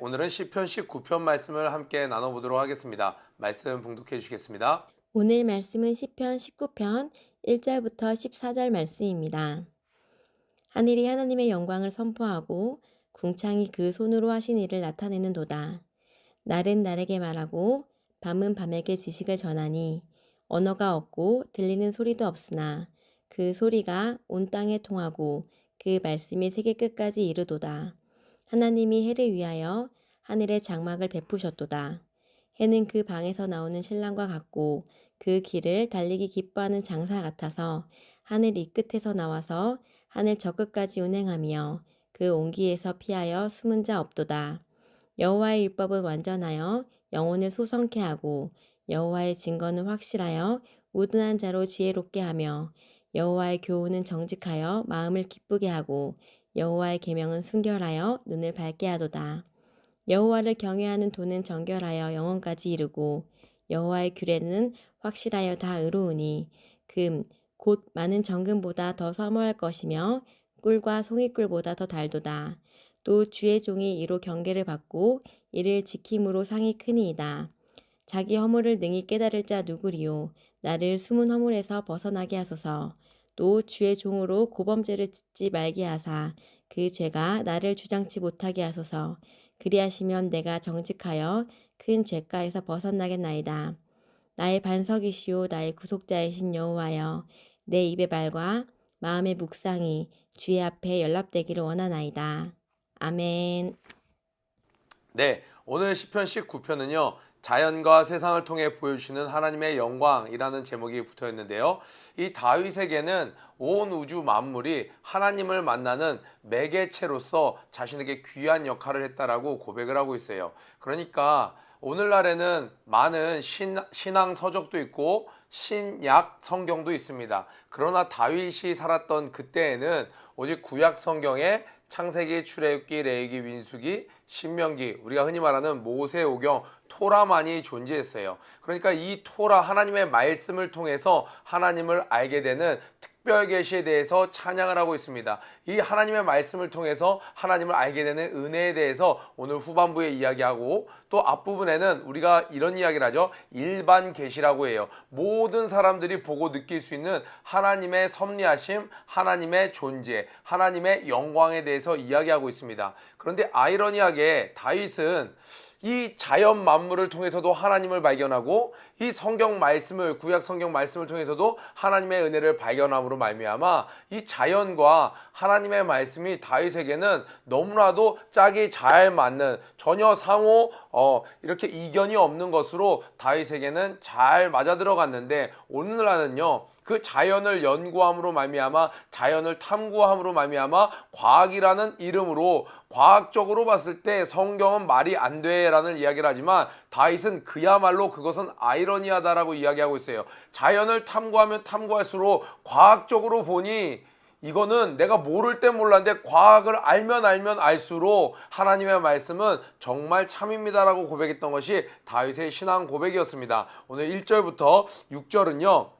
오늘은 시편 19편 말씀을 함께 나눠보도록 하겠습니다. 말씀 봉독해 주시겠습니다. 오늘 말씀은 시편 19편 1절부터 14절 말씀입니다. 하늘이 하나님의 영광을 선포하고 궁창이 그 손으로 하신 일을 나타내는도다. 날은 날에게 말하고 밤은 밤에게 지식을 전하니 언어가 없고 들리는 소리도 없으나 그 소리가 온 땅에 통하고 그 말씀이 세계 끝까지 이르도다. 하나님이 해를 위하여 하늘의 장막을 베푸셨도다. 해는 그 방에서 나오는 신랑과 같고 그 길을 달리기 기뻐하는 장사 같아서 하늘 이 끝에서 나와서 하늘 저 끝까지 운행하며 그 온기에서 피하여 숨은 자 없도다. 여호와의 율법은 완전하여 영혼을 소성케 하고 여호와의 증거는 확실하여 우둔한 자로 지혜롭게 하며 여호와의 교훈은 정직하여 마음을 기쁘게 하고 여호와의 계명은 순결하여 눈을 밝게 하도다. 여호와를 경외하는 도는 정결하여 영혼까지 이르고 여호와의 규례는 확실하여 다 의로우니 금 곧 많은 정금보다 더 사모할 것이며 꿀과 송이꿀보다 더 달도다. 또 주의 종이 이로 경계를 받고 이를 지킴으로 상이 크니이다. 자기 허물을 능히 깨달을 자 누구리요. 나를 숨은 허물에서 벗어나게 하소서. 또 주의 종으로 고범죄를 짓지 말게 하사 그 죄가 나를 주장치 못하게 하소서. 그리하시면 내가 정직하여 큰 죄가에서 벗어나겠나이다. 나의 반석이시오 나의 구속자이신 여호와여, 내 입의 말과 마음의 묵상이 주의 앞에 연락되기를 원하나이다. 아멘. 네, 오늘 시편 19편은요. 자연과 세상을 통해 보여주시는 하나님의 영광이라는 제목이 붙어 있는데요. 이 다윗에게는 온 우주 만물이 하나님을 만나는 매개체로서 자신에게 귀한 역할을 했다라고 고백을 하고 있어요. 그러니까 오늘날에는 많은 신앙 서적도 있고 신약 성경도 있습니다. 그러나 다윗이 살았던 그때에는 오직 구약 성경에 창세기, 출애굽기, 레위기, 민수기, 신명기, 우리가 흔히 말하는 모세오경, 토라만이 존재했어요. 그러니까 이 토라, 하나님의 말씀을 통해서 하나님을 알게 되는 특별 계시에 대해서 찬양을 하고 있습니다. 이 하나님의 말씀을 통해서 하나님을 알게 되는 은혜에 대해서 오늘 후반부에 이야기하고, 또 앞부분에는 우리가 이런 이야기를 하죠. 일반 계시라고 해요. 모든 사람들이 보고 느낄 수 있는 하나님의 섭리하심, 하나님의 존재, 하나님의 영광에 대해서 이야기하고 있습니다. 그런데 아이러니하게 다윗은 이 자연 만물을 통해서도 하나님을 발견하고 이 성경 말씀을, 구약 성경 말씀을 통해서도 하나님의 은혜를 발견함으로 말미암아 이 자연과 하나님의 말씀이 다윗에게는 너무나도 짝이 잘 맞는, 전혀 상호 이렇게 이견이 없는 것으로 다윗에게는 잘 맞아 들어갔는데, 오늘날은요 그 자연을 연구함으로 말미암아, 자연을 탐구함으로 말미암아 과학이라는 이름으로 과학적으로 봤을 때 성경은 말이 안 돼라는 이야기를 하지만, 다윗은 그야말로 그것은 아이러니하다라고 이야기하고 있어요. 자연을 탐구하면 탐구할수록 과학적으로 보니 이거는 내가 모를 때 몰랐는데 과학을 알면 알수록 하나님의 말씀은 정말 참입니다라고 고백했던 것이 다윗의 신앙 고백이었습니다. 오늘 1절부터 6절은요.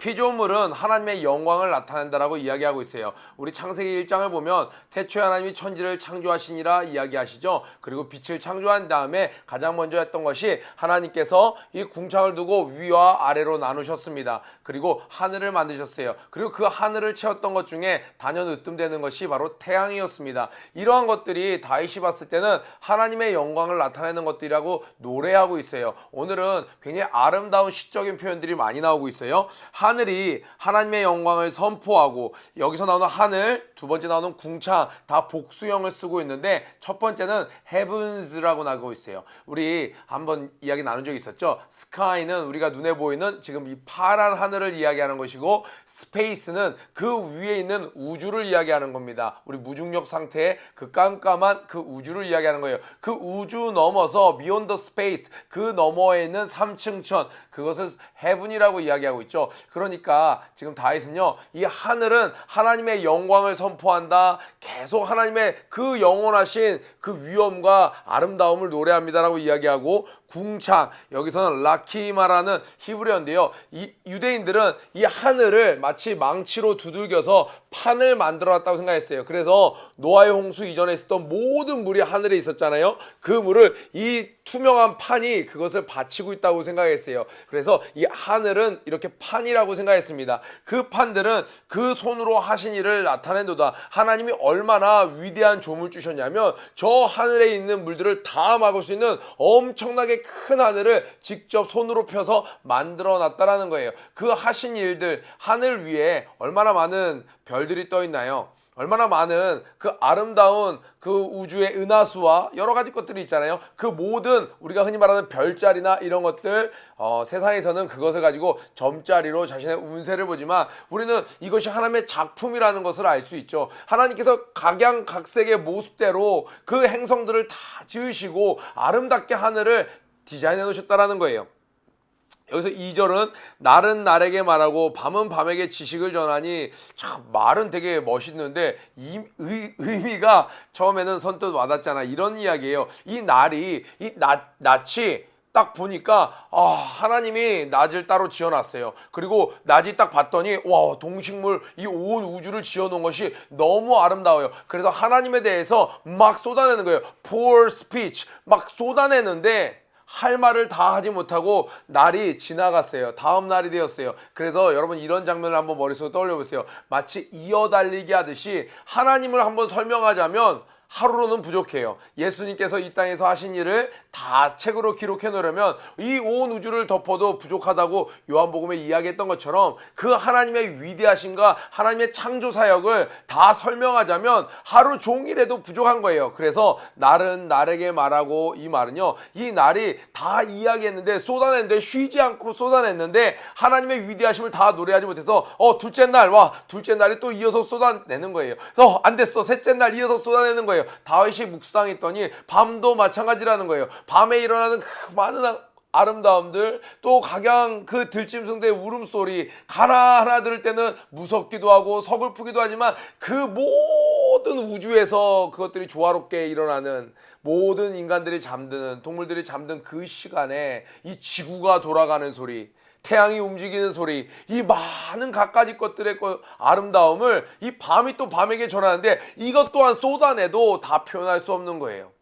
피조물은 하나님의 영광을 나타낸다라고 이야기하고 있어요. 우리 창세기 1장을 보면 태초에 하나님이 천지를 창조하시니라 이야기하시죠. 그리고 빛을 창조한 다음에 가장 먼저 했던 것이 하나님께서 이 궁창을 두고 위와 아래로 나누셨습니다. 그리고 하늘을 만드셨어요. 그리고 그 하늘을 채웠던 것 중에 단연 으뜸되는 것이 바로 태양이었습니다. 이러한 것들이 다윗이 봤을 때는 하나님의 영광을 나타내는 것들이라고 노래하고 있어요. 오늘은 굉장히 아름다운 시적인 표현들이 많이 나오고 있어요. 하늘이 하나님의 영광을 선포하고, 여기서 나오는 하늘, 두 번째 나오는 궁창, 다 복수형을 쓰고 있는데 첫 번째는 heavens라고 나오고 있어요. 우리 한번 이야기 나눈 적이 있었죠. sky는 우리가 눈에 보이는 지금 이 파란 하늘을 이야기하는 것이고, space는 그 위에 있는 우주를 이야기하는 겁니다. 우리 무중력 상태의 그 깜깜한 그 우주를 이야기하는 거예요. 그 우주 넘어서 beyond the space, 그 너머에 있는 삼층천, 그것을 heaven이라고 이야기하고 있죠. 그러니까 지금 다윗은요, 이 하늘은 하나님의 영광을 선포한다, 계속 하나님의 그 영원하신 그 위엄과 아름다움을 노래합니다라고 이야기하고, 궁창, 여기서는 라키마라는 히브리어인데요, 이 유대인들은 이 하늘을 마치 망치로 두들겨서 판을 만들어 놨다고 생각했어요. 그래서 노아의 홍수 이전에 있었던 모든 물이 하늘에 있었잖아요. 그 물을 이 투명한 판이 그것을 받치고 있다고 생각했어요. 그래서 이 하늘은 이렇게 판이라고 생각했습니다. 그 판들은 그 손으로 하신 일을 나타낸도다. 하나님이 얼마나 위대한 조물 주셨냐면 저 하늘에 있는 물들을 다 막을 수 있는 엄청나게 큰 하늘을 직접 손으로 펴서 만들어 놨다라는 거예요. 그 하신 일들, 하늘 위에 얼마나 많은 별들이 떠 있나요? 얼마나 많은 그 아름다운 그 우주의 은하수와 여러 가지 것들이 있잖아요. 그 모든 우리가 흔히 말하는 별자리나 이런 것들, 세상에서는 그것을 가지고 점자리로 자신의 운세를 보지만 우리는 이것이 하나님의 작품이라는 것을 알 수 있죠. 하나님께서 각양각색의 모습대로 그 행성들을 다 지으시고 아름답게 하늘을 디자인해 놓으셨다라는 거예요. 여기서 2절은 날은 날에게 말하고 밤은 밤에게 지식을 전하니, 참 말은 되게 멋있는데 의미가 처음에는 선뜻 와닿잖아. 이런 이야기예요. 이 날이 낫이 딱 보니까 하나님이 낮을 따로 지어놨어요. 그리고 낮이 딱 봤더니 와, 동식물 이 온 우주를 지어놓은 것이 너무 아름다워요. 그래서 하나님에 대해서 막 쏟아내는 거예요. Poor speech 막 쏟아내는데 할 말을 다 하지 못하고 날이 지나갔어요. 다음 날이 되었어요. 그래서 여러분 이런 장면을 한번 머릿속에 떠올려 보세요. 마치 이어달리기 하듯이 하나님을 한번 설명하자면 하루로는 부족해요. 예수님께서 이 땅에서 하신 일을 다 책으로 기록해 놓으려면 이 온 우주를 덮어도 부족하다고 요한복음에 이야기했던 것처럼 그 하나님의 위대하심과 하나님의 창조 사역을 다 설명하자면 하루 종일에도 부족한 거예요. 그래서 날은 날에게 말하고, 이 말은요, 이 날이 다 이야기했는데 쏟아냈는데 쉬지 않고 쏟아냈는데 하나님의 위대하심을 다 노래하지 못해서 둘째 날 둘째 날이 또 이어서 쏟아내는 거예요. 안 됐어, 셋째 날 이어서 쏟아내는 거예요. 다윗이 묵상했더니 밤도 마찬가지라는 거예요. 밤에 일어나는 그 많은 아름다움들, 또 각양 그 들짐승들의 울음소리, 하나하나 들을 때는 무섭기도 하고 서글프기도 하지만 그 모든 우주에서 그것들이 조화롭게 일어나는, 모든 인간들이 잠드는, 동물들이 잠든 그 시간에 이 지구가 돌아가는 소리, 태양이 움직이는 소리, 이 많은 갖가지 것들의 아름다움을 이 밤이 또 밤에게 전하는데 이것 또한 쏟아내도 다 표현할 수 없는 거예요.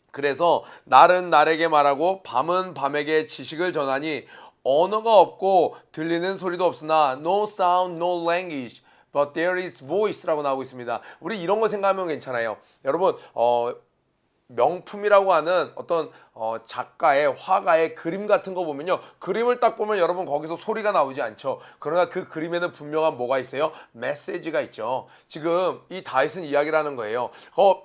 그래서 날은 날에게 말하고 밤은 밤에게 지식을 전하니 언어가 없고 들리는 소리도 없으나 no sound, no language, but there is voice라고 나오고 있습니다. 우리 이런 거 생각하면 괜찮아요. 여러분 명품이라고 하는 어떤 작가의, 화가의 그림 같은 거 보면요, 그림을 딱 보면 여러분 거기서 소리가 나오지 않죠. 그러나 그 그림에는 분명한 뭐가 있어요? 메시지가 있죠. 지금 이 다윗은 이야기를 하는 거예요.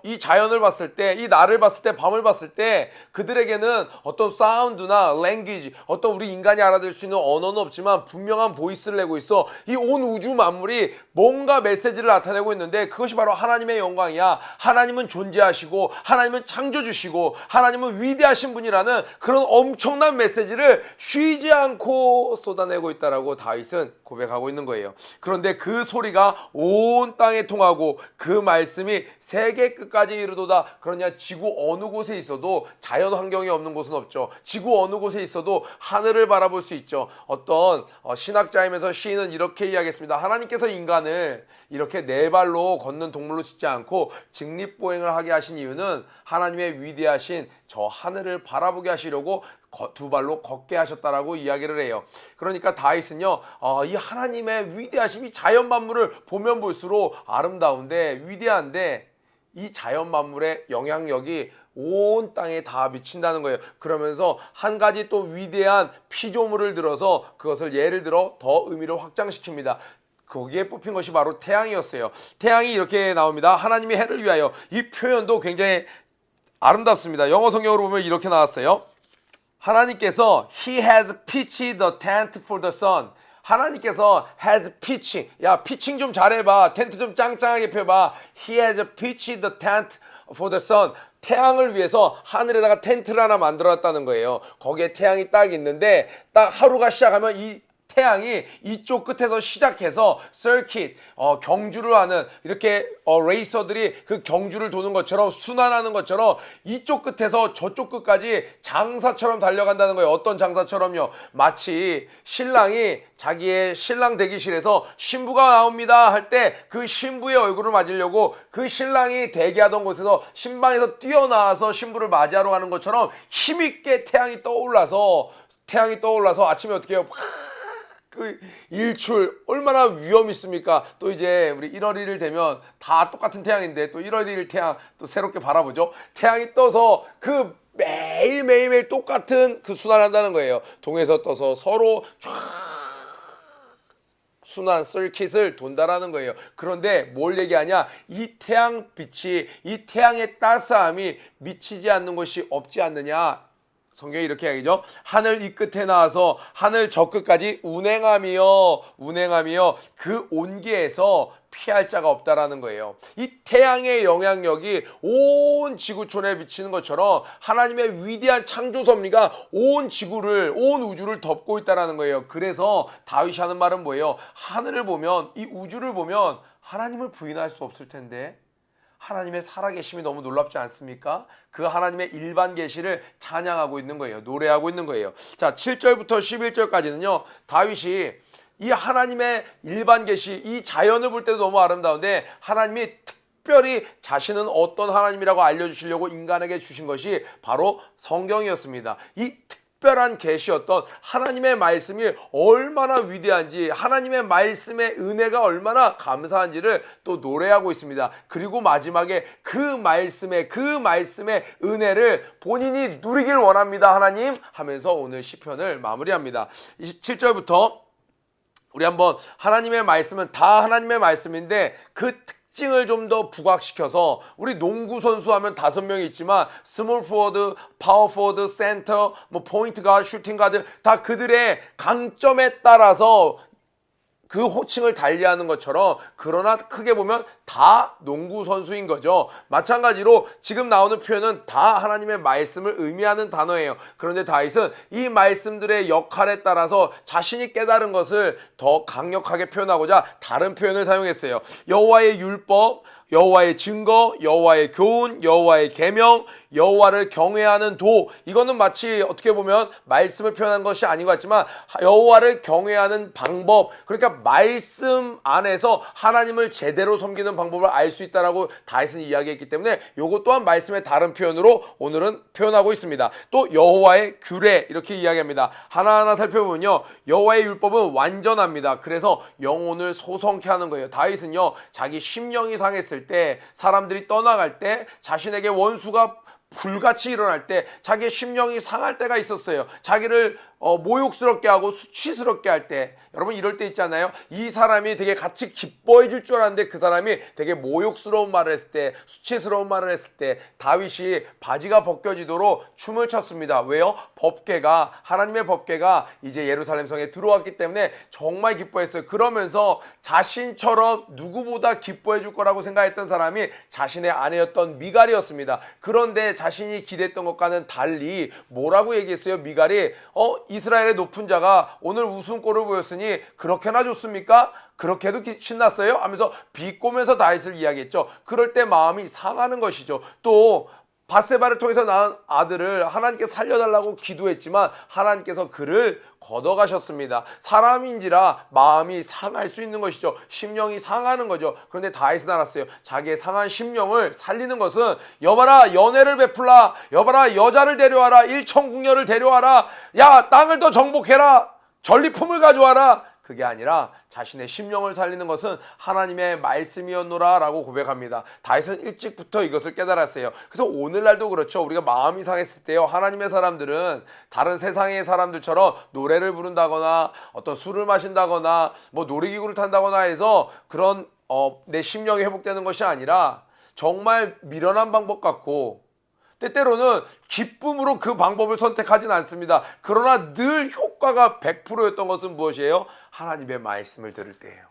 이 자연을 봤을 때, 이 날을 봤을 때, 밤을 봤을 때 그들에게는 어떤 사운드나 랭귀지, 어떤 우리 인간이 알아들을 수 있는 언어는 없지만 분명한 보이스를 내고 있어. 이 온 우주 만물이 뭔가 메시지를 나타내고 있는데 그것이 바로 하나님의 영광이야. 하나님은 존재하시고 하나님은 창조주시고 하나님은 위대하신 분이라는 그런 엄청난 메시지를 쉬지 않고 쏟아내고 있다라고 다윗은 고백하고 있는 거예요. 그런데 그 소리가 온 땅에 통하고 그 말씀이 세계 끝까지 이르도다. 그러냐, 지구 어느 곳에 있어도, 자연 환경이 없는 곳은 없죠. 지구 어느 곳에 있어도 하늘을 바라볼 수 있죠. 어떤 신학자이면서 시인은 이렇게 이야기했습니다. 하나님께서 인간을 이렇게 네 발로 걷는 동물로 짓지 않고 직립보행을 하게 하신 이유는 하나님의 위대하신 저 하늘을 바라보게 하시려고 두 발로 걷게 하셨다라고 이야기를 해요. 그러니까 다윗은요, 이 하나님의 위대하심이 자연 만물을 보면 볼수록 아름다운데 위대한데 이 자연 만물의 영향력이 온 땅에 다 미친다는 거예요. 그러면서 한 가지 또 위대한 피조물을 들어서 그것을 예를 들어 더 의미를 확장시킵니다. 거기에 뽑힌 것이 바로 태양이었어요. 태양이 이렇게 나옵니다. 하나님의 해를 위하여. 이 표현도 굉장히 아름답습니다. 영어 성경으로 보면 이렇게 나왔어요. 하나님께서 He has pitched the tent for the sun. 하나님께서 has pitching, 야 피칭 좀 잘해봐, 텐트 좀 짱짱하게 펴봐. He has pitched the tent for the sun. 태양을 위해서 하늘에다가 텐트를 하나 만들었다는 거예요. 거기에 태양이 딱 있는데 딱 하루가 시작하면 이 태양이 이쪽 끝에서 시작해서 서킷, 경주를 하는 이렇게 레이서들이 그 경주를 도는 것처럼 순환하는 것처럼 이쪽 끝에서 저쪽 끝까지 장사처럼 달려간다는 거예요. 어떤 장사처럼요? 마치 신랑이 자기의 신랑 대기실에서 신부가 나옵니다 할 때 그 신부의 얼굴을 맞으려고 그 신랑이 대기하던 곳에서 신방에서 뛰어나와서 신부를 맞이하러 가는 것처럼 힘있게 태양이 떠올라서 아침에 어떻게 해요? 그 일출 얼마나 위험 있습니까? 또 이제 우리 1월 1일 되면 다 똑같은 태양인데 또 1월 1일 태양 또 새롭게 바라보죠. 태양이 떠서 그 매일 똑같은 그 순환한다는 거예요. 동에서 떠서 서로 쫙 순환 서킷을 돈다라는 거예요. 그런데 뭘 얘기하냐? 이 태양빛이, 이 태양의 따스함이 미치지 않는 곳이 없지 않느냐? 성경이 이렇게 이야기죠. 하늘 이 끝에 나와서 하늘 저 끝까지 운행하며 그 온기에서 피할 자가 없다라는 거예요. 이 태양의 영향력이 온 지구촌에 비치는 것처럼 하나님의 위대한 창조 섭리가 온 지구를, 온 우주를 덮고 있다라는 거예요. 그래서 다윗이 하는 말은 뭐예요? 하늘을 보면, 이 우주를 보면 하나님을 부인할 수 없을 텐데 하나님의 살아계심이 너무 놀랍지 않습니까? 그 하나님의 일반 계시를 찬양하고 있는 거예요. 노래하고 있는 거예요. 자, 7절부터 11절까지는요. 다윗이 이 하나님의 일반 계시, 이 자연을 볼 때도 너무 아름다운데 하나님이 특별히 자신은 어떤 하나님이라고 알려주시려고 인간에게 주신 것이 바로 성경이었습니다. 이 특별한 계시였던 하나님의 말씀이 얼마나 위대한지, 하나님의 말씀의 은혜가 얼마나 감사한지를 또 노래하고 있습니다. 그리고 마지막에 그 말씀의 은혜를 본인이 누리길 원합니다, 하나님 하면서 오늘 시편을 마무리합니다. 7절부터 우리 한번 하나님의 말씀은 다 하나님의 말씀인데 그 특징을 좀 더 부각시켜서 우리 농구 선수 하면 5명이 있지만 스몰 포워드, 파워 포워드, 센터, 뭐 포인트 가드, 슈팅 가드 다 그들의 강점에 따라서 그 호칭을 달리하는 것처럼 그러나 크게 보면 다 농구 선수인 거죠. 마찬가지로 지금 나오는 표현은 다 하나님의 말씀을 의미하는 단어예요. 그런데 다윗은 이 말씀들의 역할에 따라서 자신이 깨달은 것을 더 강력하게 표현하고자 다른 표현을 사용했어요. 여호와의 율법, 여호와의 증거, 여호와의 교훈, 여호와의 계명, 여호와를 경외하는 도. 이거는 마치 어떻게 보면 말씀을 표현한 것이 아닌 것 같지만 여호와를 경외하는 방법, 그러니까 말씀 안에서 하나님을 제대로 섬기는 방법을 알 수 있다라고 다윗은 이야기했기 때문에 이것 또한 말씀의 다른 표현으로 오늘은 표현하고 있습니다. 또 여호와의 규례 이렇게 이야기합니다. 하나하나 살펴보면요, 여호와의 율법은 완전합니다. 그래서 영혼을 소성케 하는 거예요. 다윗은요, 자기 심령이 상했을 때, 사람들이 떠나갈 때, 자신에게 원수가 불같이 일어날 때, 자기의 심령이 상할 때가 있었어요. 자기를 모욕스럽게 하고 수치스럽게 할 때, 여러분 이럴 때 있잖아요. 이 사람이 되게 같이 기뻐해 줄 줄 알았는데 그 사람이 되게 모욕스러운 말을 했을 때, 수치스러운 말을 했을 때 다윗이 바지가 벗겨지도록 춤을 췄습니다. 왜요? 법궤가, 하나님의 법궤가 이제 예루살렘 성에 들어왔기 때문에 정말 기뻐했어요. 그러면서 자신처럼 누구보다 기뻐해 줄 거라고 생각했던 사람이 자신의 아내였던 미갈이었습니다. 그런데 자신이 기대했던 것과는 달리 뭐라고 얘기했어요? 미갈이 이스라엘의 높은 자가 오늘 웃음꼴을 보였으니 그렇게나 좋습니까? 그렇게도 신났어요? 하면서 비꼬면서 다윗을 이야기했죠. 그럴 때 마음이 상하는 것이죠. 또 바세바를 통해서 낳은 아들을 하나님께 살려달라고 기도했지만 하나님께서 그를 걷어가셨습니다. 사람인지라 마음이 상할 수 있는 것이죠. 심령이 상하는 거죠. 그런데 다윗은 알았어요. 자기의 상한 심령을 살리는 것은 여봐라, 연애를 베풀라, 여봐라, 여자를 데려와라, 일천궁녀를 데려와라, 야, 땅을 더 정복해라, 전리품을 가져와라, 그게 아니라 자신의 심령을 살리는 것은 하나님의 말씀이었노라 라고 고백합니다. 다윗은 일찍부터 이것을 깨달았어요. 그래서 오늘날도 그렇죠. 우리가 마음이 상했을 때요, 하나님의 사람들은 다른 세상의 사람들처럼 노래를 부른다거나 어떤 술을 마신다거나 뭐 놀이기구를 탄다거나 해서 그런 내 심령이 회복되는 것이 아니라 정말 미련한 방법 같고 때때로는 기쁨으로 그 방법을 선택하진 않습니다. 그러나 늘 효과가 100%였던 것은 무엇이에요? 하나님의 말씀을 들을 때예요.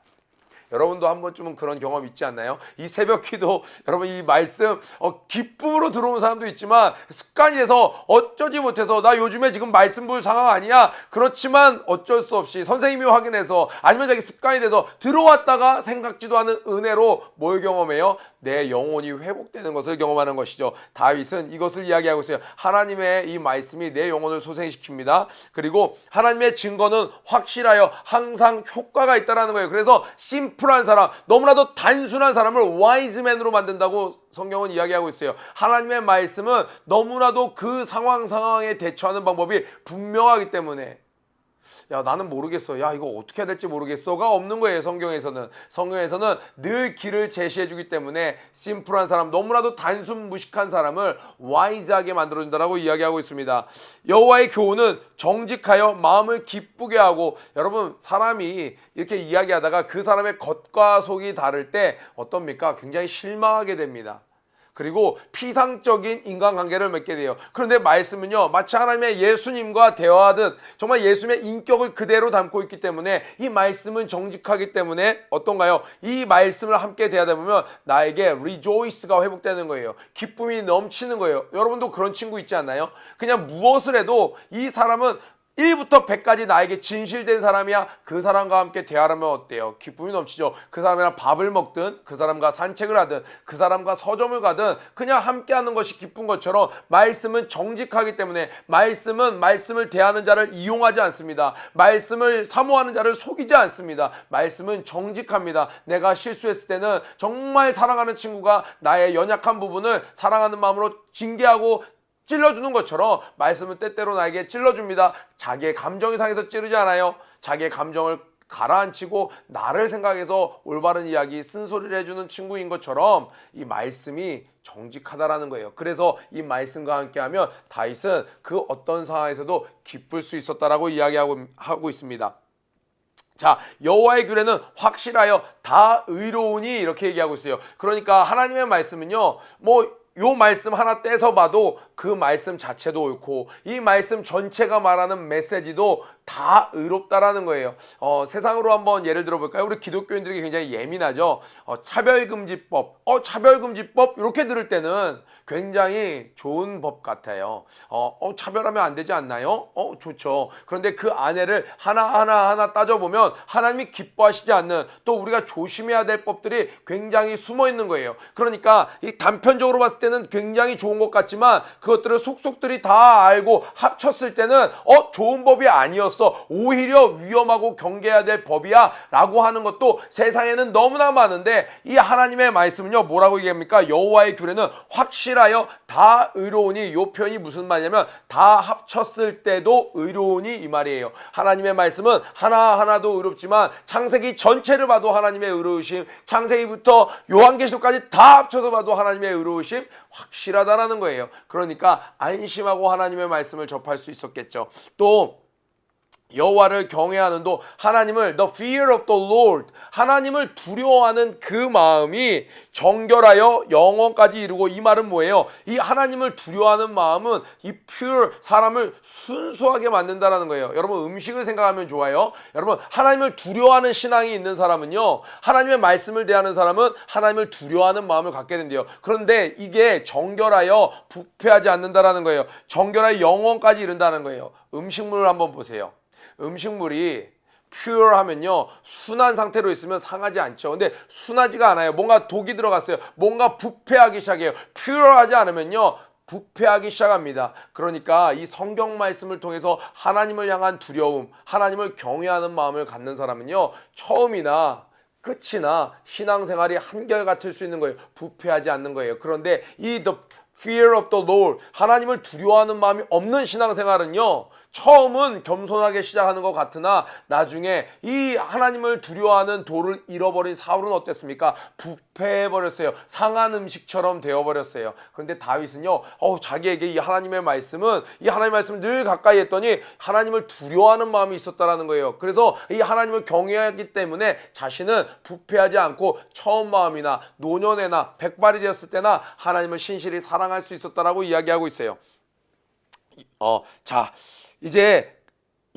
여러분도 한 번쯤은 그런 경험 있지 않나요? 이 새벽 기도 여러분 이 말씀 기쁨으로 들어오는 사람도 있지만 습관이 돼서 어쩌지 못해서 나 요즘에 지금 말씀 볼 상황 아니야. 그렇지만 어쩔 수 없이 선생님이 확인해서 아니면 자기 습관이 돼서 들어왔다가 생각지도 않은 은혜로 뭘 경험해요? 내 영혼이 회복되는 것을 경험하는 것이죠. 다윗은 이것을 이야기하고 있어요. 하나님의 이 말씀이 내 영혼을 소생시킵니다. 그리고 하나님의 증거는 확실하여 항상 효과가 있다는 거예요. 그래서 심플한 사람, 너무나도 단순한 사람을 와이즈맨으로 만든다고 성경은 이야기하고 있어요. 하나님의 말씀은 너무나도 그 상황에 대처하는 방법이 분명하기 때문에 야 나는 모르겠어, 야 이거 어떻게 해야 될지 모르겠어가 없는 거예요. 성경에서는 늘 길을 제시해 주기 때문에 심플한 사람, 너무나도 단순 무식한 사람을 와이즈하게 만들어준다라고 이야기하고 있습니다. 여호와의 교훈은 정직하여 마음을 기쁘게 하고, 여러분 사람이 이렇게 이야기하다가 그 사람의 겉과 속이 다를 때 어떻습니까? 굉장히 실망하게 됩니다. 그리고 피상적인 인간관계를 맺게 돼요. 그런데 말씀은요, 마치 하나님의 예수님과 대화하듯 정말 예수님의 인격을 그대로 담고 있기 때문에 이 말씀은 정직하기 때문에 어떤가요? 이 말씀을 함께 대하다 보면 나에게 rejoice가 회복되는 거예요. 기쁨이 넘치는 거예요. 여러분도 그런 친구 있지 않나요? 그냥 무엇을 해도 이 사람은 1부터 100까지 나에게 진실된 사람이야. 그 사람과 함께 대화하면 어때요? 기쁨이 넘치죠. 그 사람이랑 밥을 먹든 그 사람과 산책을 하든 그 사람과 서점을 가든 그냥 함께하는 것이 기쁜 것처럼 말씀은 정직하기 때문에 말씀을 대하는 자를 이용하지 않습니다. 말씀을 사모하는 자를 속이지 않습니다. 말씀은 정직합니다. 내가 실수했을 때는 정말 사랑하는 친구가 나의 연약한 부분을 사랑하는 마음으로 징계하고 찔러주는 것처럼 말씀은 때때로 나에게 찔러줍니다. 자기의 감정이 상해서 찌르지 않아요. 자기의 감정을 가라앉히고 나를 생각해서 올바른 이야기, 쓴소리를 해주는 친구인 것처럼 이 말씀이 정직하다라는 거예요. 그래서 이 말씀과 함께하면 다윗은 그 어떤 상황에서도 기쁠 수 있었다라고 이야기하고 있습니다. 자, 여호와의 규례는 확실하여 다 의로우니 이렇게 얘기하고 있어요. 그러니까 하나님의 말씀은요, 요 말씀 하나 떼서 봐도 그 말씀 자체도 옳고 이 말씀 전체가 말하는 메시지도 다 의롭다라는 거예요. 세상으로 한번 예를 들어볼까요? 우리 기독교인들이 굉장히 예민하죠. 차별금지법, 차별금지법 이렇게 들을 때는 굉장히 좋은 법 같아요. 차별하면 안 되지 않나요? 좋죠. 그런데 그 안에를 하나하나 따져보면 하나님이 기뻐하시지 않는, 또 우리가 조심해야 될 법들이 굉장히 숨어 있는 거예요. 그러니까 이 단편적으로 봤을 때는 굉장히 좋은 것 같지만 그것들을 속속들이 다 알고 합쳤을 때는 좋은 법이 아니었어, 오히려 위험하고 경계해야 될 법이야 라고 하는 것도 세상에는 너무나 많은데, 이 하나님의 말씀은요 뭐라고 얘기합니까? 여호와의 규례는 확실하여 다 의로우니, 이 표현이 무슨 말이냐면 다 합쳤을 때도 의로우니 이 말이에요. 하나님의 말씀은 하나하나도 의롭지만 창세기 전체를 봐도 하나님의 의로우심, 창세기부터 요한계시록까지 다 합쳐서 봐도 하나님의 의로우심 확실하다라는 거예요. 그러니까 안심하고 하나님의 말씀을 접할 수 있었겠죠. 또 여호와를 경외하는도, 하나님을 the fear of the Lord, 하나님을 두려워하는 그 마음이 정결하여 영원까지 이르고, 이 말은 뭐예요? 이 하나님을 두려워하는 마음은 이 pure, 사람을 순수하게 만든다라는 거예요. 여러분 음식을 생각하면 좋아요. 여러분 하나님을 두려워하는 신앙이 있는 사람은요, 하나님의 말씀을 대하는 사람은 하나님을 두려워하는 마음을 갖게 된대요. 그런데 이게 정결하여 부패하지 않는다라는 거예요. 정결하여 영원까지 이른다는 거예요. 음식물을 한번 보세요. 음식물이 pure 하면요 순한 상태로 있으면 상하지 않죠. 근데 순하지가 않아요. 뭔가 독이 들어갔어요. 뭔가 부패하기 시작해요. pure하지 않으면요 부패하기 시작합니다. 그러니까 이 성경 말씀을 통해서 하나님을 향한 두려움, 하나님을 경외하는 마음을 갖는 사람은요 처음이나 끝이나 신앙생활이 한결같을 수 있는 거예요. 부패하지 않는 거예요. 그런데 이 the fear of the Lord, 하나님을 두려워하는 마음이 없는 신앙생활은요 처음은 겸손하게 시작하는 것 같으나 나중에 이 하나님을 두려워하는 도를 잃어버린 사울은 어땠습니까? 부패해버렸어요. 상한 음식처럼 되어버렸어요. 그런데 다윗은요 자기에게 이 하나님의 말씀을 늘 가까이 했더니 하나님을 두려워하는 마음이 있었다라는 거예요. 그래서 이 하나님을 경외하기 때문에 자신은 부패하지 않고 처음 마음이나 노년에나 백발이 되었을 때나 하나님을 신실히 사랑할 수 있었다라고 이야기하고 있어요. 자, 이제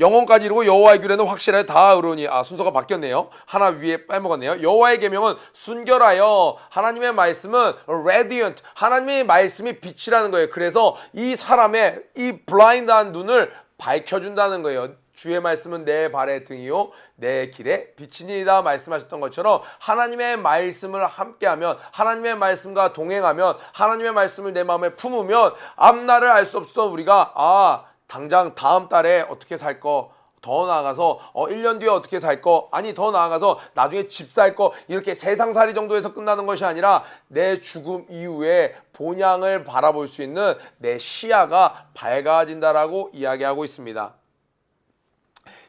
영혼까지 이루고 여호와의 규례는 확실하게 다 의로우니 순서가 바뀌었네요. 하나 위에 빼먹었네요. 여호와의 계명은 순결하여 하나님의 말씀은 radiant 하나님의 말씀이 빛이라는 거예요. 그래서 이 사람의 이 블라인드한 눈을 밝혀준다는 거예요. 주의 말씀은 내 발의 등이요 내 길의 빛이니이다 말씀하셨던 것처럼 하나님의 말씀을 함께하면 하나님의 말씀과 동행하면 하나님의 말씀을 내 마음에 품으면 앞날을 알 수 없었던 우리가 당장 다음 달에 어떻게 살 거, 더 나아가서 1년 뒤에 어떻게 살 거, 아니 더 나아가서 나중에 집 살 거, 이렇게 세상살이 정도에서 끝나는 것이 아니라 내 죽음 이후에 본향을 바라볼 수 있는 내 시야가 밝아진다라고 이야기하고 있습니다.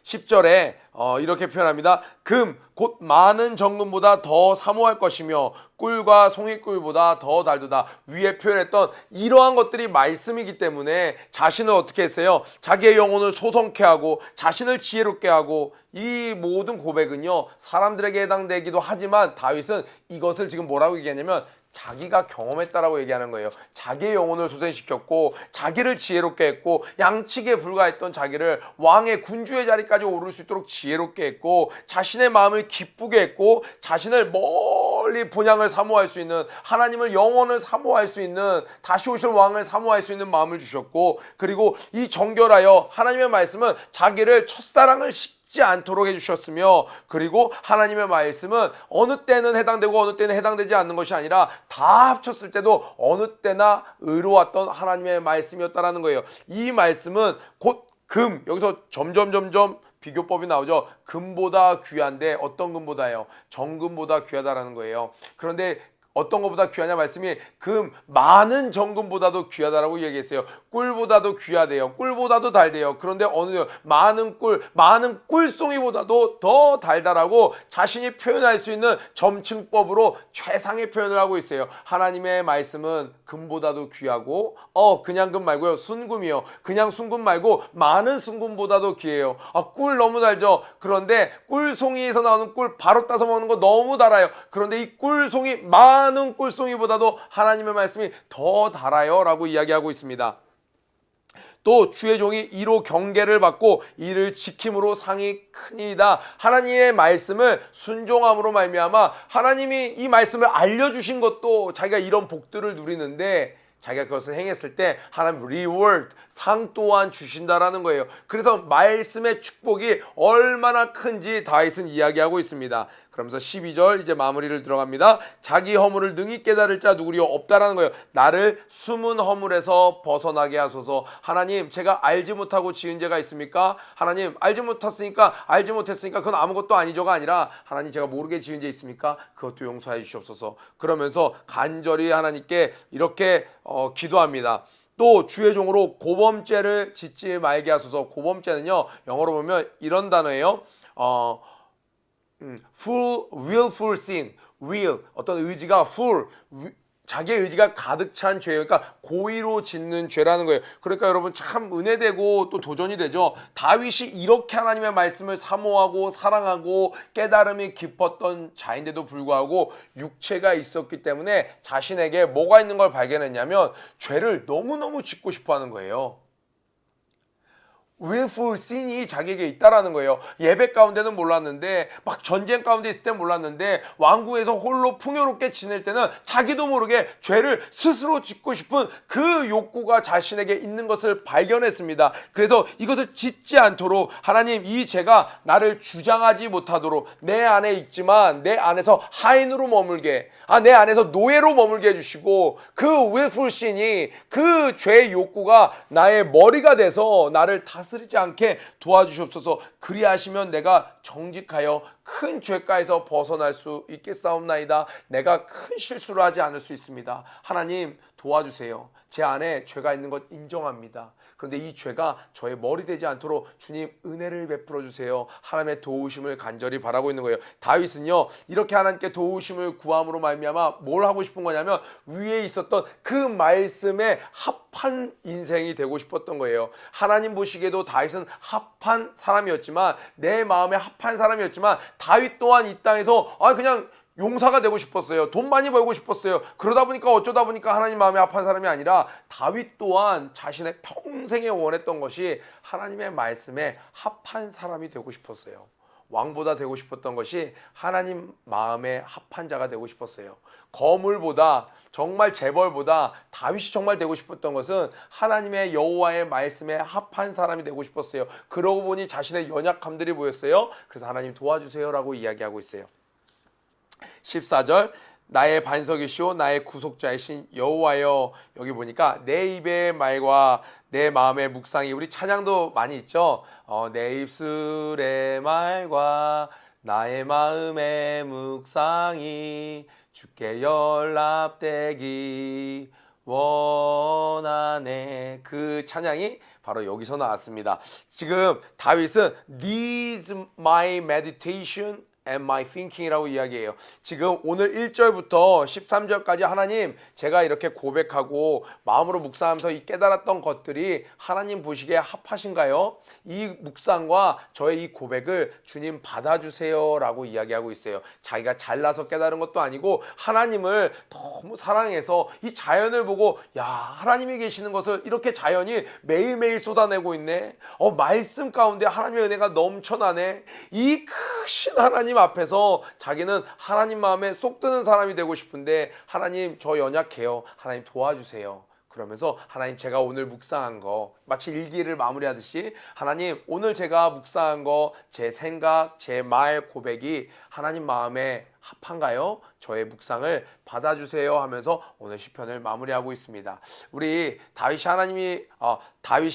10절에 이렇게 표현합니다. 금, 곧 많은 정금보다 더 사모할 것이며 꿀과 송이꿀보다 더 달도다. 위에 표현했던 이러한 것들이 말씀이기 때문에 자신을 어떻게 했어요? 자기의 영혼을 소성케 하고 자신을 지혜롭게 하고 이 모든 고백은요 사람들에게 해당되기도 하지만 다윗은 이것을 지금 뭐라고 얘기하냐면 자기가 경험했다라고 얘기하는 거예요. 자기의 영혼을 소생시켰고 자기를 지혜롭게 했고 양측에 불과했던 자기를 왕의 군주의 자리까지 오를 수 있도록 지혜롭게 했고 자신의 마음을 기쁘게 했고 자신을 멀리 본향을 사모할 수 있는 하나님을 영원을 사모할 수 있는 다시 오실 왕을 사모할 수 있는 마음을 주셨고 그리고 이 정결하여 하나님의 말씀은 자기를 첫사랑을 지 않도록 해주셨으며 그리고 하나님의 말씀은 어느 때는 해당되고 어느 때는 해당되지 않는 것이 아니라 다 합쳤을 때도 어느 때나 의로웠던 하나님의 말씀이었다라는 거예요. 이 말씀은 곧 금, 여기서 점점 비교법이 나오죠. 금보다 귀한데 어떤 금보다요? 정금보다 귀하다라는 거예요. 그런데 어떤 것보다 귀하냐 말씀이 금 많은 정금보다도 귀하다라고 얘기했어요. 꿀보다도 귀하대요. 꿀보다도 달대요. 그런데 어느 많은 꿀송이보다도 더 달달하고 자신이 표현할 수 있는 점층법으로 최상의 표현을 하고 있어요. 하나님의 말씀은 금보다도 귀하고 그냥 금 말고요. 순금이요. 그냥 순금 말고 많은 순금보다도 귀해요. 꿀 너무 달죠. 그런데 꿀송이에서 나오는 꿀 바로 따서 먹는 거 너무 달아요. 그런데 이 꿀송이 많은 꿀송이보다도 하나님의 말씀이 더 달아요 라고 이야기하고 있습니다. 또 주의 종이 이로 경계를 받고 이를 지킴으로 상이 크니이다. 하나님의 말씀을 순종함으로 말미암아 하나님이 이 말씀을 알려주신 것도 자기가 이런 복들을 누리는데 자기가 그것을 행했을 때 하나님 reward, 상 또한 주신다라는 거예요. 그래서 말씀의 축복이 얼마나 큰지 다윗은 이야기하고 있습니다. 그러면서 12절 이제 마무리를 들어갑니다. 자기 허물을 능히 깨달을 자 누구리요? 없다라는 거예요. 나를 숨은 허물에서 벗어나게 하소서. 하나님 제가 알지 못하고 지은 죄가 있습니까? 하나님 알지 못했으니까 그건 아무것도 아니죠가 아니라 하나님 제가 모르게 지은 죄 있습니까? 그것도 용서해 주시옵소서. 그러면서 간절히 하나님께 이렇게 기도합니다. 또 주의 종으로 고범죄를 짓지 말게 하소서. 고범죄는요 영어로 보면 이런 단어예요. full, willful sin, will 어떤 의지가 full, 자기의 의지가 가득 찬 죄예요. 그러니까 고의로 짓는 죄라는 거예요. 그러니까 여러분 참 은혜되고 또 도전이 되죠. 다윗이 이렇게 하나님의 말씀을 사모하고 사랑하고 깨달음이 깊었던 자인데도 불구하고 육체가 있었기 때문에 자신에게 뭐가 있는 걸 발견했냐면 죄를 너무너무 짓고 싶어하는 거예요. willful sin이 자기에게 있다라는 거예요. 예배 가운데는 몰랐는데 막 전쟁 가운데 있을 때 몰랐는데 왕궁에서 홀로 풍요롭게 지낼 때는 자기도 모르게 죄를 스스로 짓고 싶은 그 욕구가 자신에게 있는 것을 발견했습니다. 그래서 이것을 짓지 않도록 하나님 이 죄가 나를 주장하지 못하도록 내 안에 있지만 내 안에서 하인으로 머물게 내 안에서 노예로 머물게 해주시고 그 willful sin이 그 죄의 욕구가 나의 머리가 돼서 나를 다스리지 않게 도와주시옵소서. 그리하시면 내가 정직하여 큰 죄가에서 벗어날 수 있겠사옵나이다. 내가 큰 실수를 하지 않을 수 있습니다. 하나님 도와주세요. 제 안에 죄가 있는 것 인정합니다. 그런데 이 죄가 저의 머리 되지 않도록 주님 은혜를 베풀어 주세요. 하나님의 도우심을 간절히 바라고 있는 거예요. 다윗은요 이렇게 하나님께 도우심을 구함으로 말미암아 뭘 하고 싶은 거냐면 위에 있었던 그 말씀에 합한 인생이 되고 싶었던 거예요. 하나님 보시기에도 다윗은 합한 사람이었지만 내 마음에 합한 사람이었지만 다윗 또한 이 땅에서 그냥 용사가 되고 싶었어요. 돈 많이 벌고 싶었어요. 그러다 보니까 어쩌다 보니까 하나님 마음에 합한 사람이 아니라 다윗 또한 자신의 평생에 원했던 것이 하나님의 말씀에 합한 사람이 되고 싶었어요. 왕보다 되고 싶었던 것이 하나님 마음에 합한 자가 되고 싶었어요. 거물보다 정말 재벌보다 다윗이 정말 되고 싶었던 것은 하나님의 여호와의 말씀에 합한 사람이 되고 싶었어요. 그러고 보니 자신의 연약함들이 보였어요. 그래서 하나님 도와주세요라고 이야기하고 있어요. 14절 나의 반석이시오 나의 구속자이신 여호와여. 여기 보니까 내 입의 말과 내 마음의 묵상이, 우리 찬양도 많이 있죠. 내 입술의 말과 나의 마음의 묵상이 주께 연락되기 원하네. 그 찬양이 바로 여기서 나왔습니다. 지금 다윗은 These my meditation and my thinking이라고 이야기해요. 지금 오늘 1절부터 13절까지 하나님, 제가 이렇게 고백하고 마음으로 묵상하면서 이 깨달았던 것들이 하나님 보시기에 합하신가요? 이 묵상과 저의 이 고백을 주님 받아주세요 라고 이야기하고 있어요. 자기가 잘나서 깨달은 것도 아니고 하나님을 너무 사랑해서 이 자연을 보고, 야, 하나님이 계시는 것을 이렇게 자연이 매일매일 쏟아내고 있네. 말씀 가운데 하나님의 은혜가 넘쳐나네. 이 크신 하나님 앞에서 자기는 하나님 마음에 쏙 드는 사람이 되고 싶은데, 하나님 저 연약해요. 하나님 도와주세요. 그러면서 하나님 제가 오늘 묵상한 거, 마치 일기를 마무리하듯이 하나님 오늘 제가 묵상한 거, 제 생각, 제 말, 고백이 하나님 마음에 합한가요? 저의 묵상을 받아주세요 하면서 오늘 시편을 마무리하고 있습니다. 우리 다윗이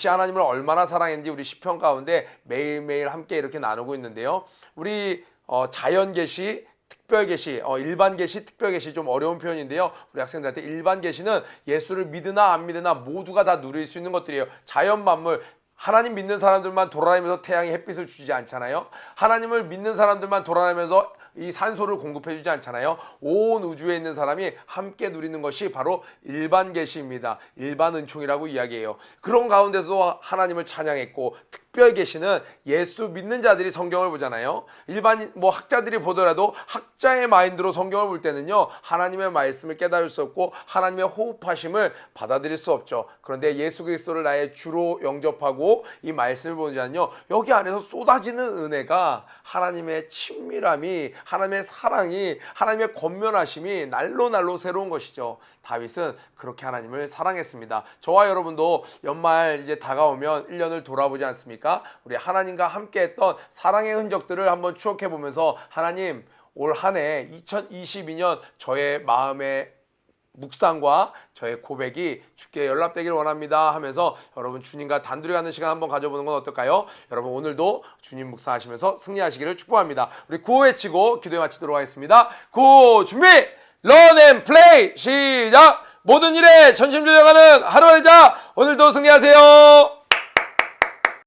하나님을 얼마나 사랑했는지 우리 시편 가운데 매일매일 함께 이렇게 나누고 있는데요. 우리 자연 계시, 특별 계시, 일반 계시, 특별 계시, 좀 어려운 표현인데요. 우리 학생들한테 일반 계시는 예수를 믿으나 안 믿으나 모두가 다 누릴 수 있는 것들이에요. 자연 만물, 하나님 믿는 사람들만 돌아다니면서 태양이 햇빛을 주지 않잖아요. 하나님을 믿는 사람들만 돌아다니면서 이 산소를 공급해 주지 않잖아요. 온 우주에 있는 사람이 함께 누리는 것이 바로 일반 계시입니다. 일반 은총이라고 이야기해요. 그런 가운데서도 하나님을 찬양했고, 특별 계시는 예수 믿는 자들이 성경을 보잖아요. 일반 학자들이 보더라도 학자의 마인드로 성경을 볼 때는요, 하나님의 말씀을 깨달을 수 없고 하나님의 호흡하심을 받아들일 수 없죠. 그런데 예수 그리스도를 나의 주로 영접하고 이 말씀을 보자면요, 여기 안에서 쏟아지는 은혜가, 하나님의 친밀함이, 하나님의 사랑이, 하나님의 권면하심이 날로 날로 새로운 것이죠. 다윗은 그렇게 하나님을 사랑했습니다. 저와 여러분도 연말 이제 다가오면 1년을 돌아보지 않습니까? 우리 하나님과 함께 했던 사랑의 흔적들을 한번 추억해 보면서, 하나님 올 한 해 2022년 저의 마음의 묵상과 저의 고백이 주께 연락되기를 원합니다 하면서 여러분 주님과 단둘이 가는 시간 한번 가져보는 건 어떨까요? 여러분 오늘도 주님 묵상하시면서 승리하시기를 축복합니다. 우리 구호 외치고 기도에 마치도록 하겠습니다. 구호 준비! 런 앤 플레이! 시작! 모든 일에 전심 들려가는 하루의 자, 오늘도 승리하세요.